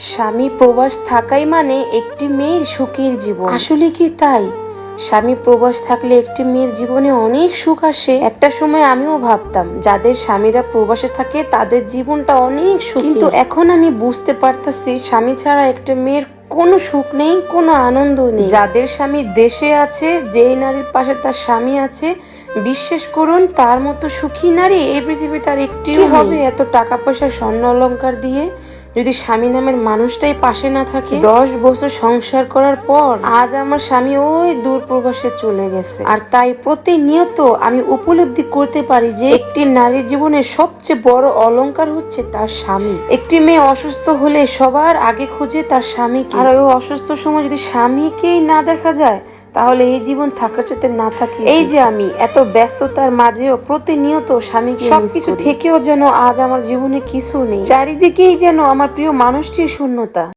স্বামী প্রবাস থাকাই মানে একটি মেয়ের সুখের জীবন। আসলে কি তাই? স্বামী প্রবাস থাকলে একটি মেয়ের জীবনে অনেক সুখ আসে। একটা সময় আমিও ভাবতাম যাদের স্বামীরা প্রবাসে থাকে তাদের জীবনটা অনেক সুখী, কিন্তু এখন আমি বুঝতে পারতাছি স্বামী ছাড়া একটা মেয়ের কোনো সুখ নেই, কোনো আনন্দ নেই। যাদের স্বামী দেশে আছে, যেই নারীর পাশে তার স্বামী আছে, বিশ্বাস করুন তার মতো সুখী নারী এই পৃথিবীতে আর একটি হবে। এত টাকা পয়সা স্বর্ণ অলংকার দিয়ে যদি স্বামী নামের মানুষটাই পাশে না থাকে। 10 বছর সংসার করার পর আজ আমার স্বামী ওই দূর প্রবাসে চলে গেছে। আর তাই প্রতিনিয়ত আমি উপলব্ধি করতে পারি যে একটি নারীর জীবনের সবচেয়ে বড় অলংকার হচ্ছে তার স্বামী। একটি মেয়ে অসুস্থ হলে সবার আগে খোঁজে তার স্বামীকে, আর ওই অসুস্থ সময় যদি স্বামীকেই না দেখা যায় তাহলে এই জীবন থাকার চাইতে না থাকে। এই যে আমি এত ব্যস্ততার মাঝেও প্রতিনিয়ত স্বামীকে, সবকিছু থেকেও যেন আজ আমার জীবনে কিছু নেই, চারিদিকেই যেন আমার প্রিয় মানুষটির শূন্যতা।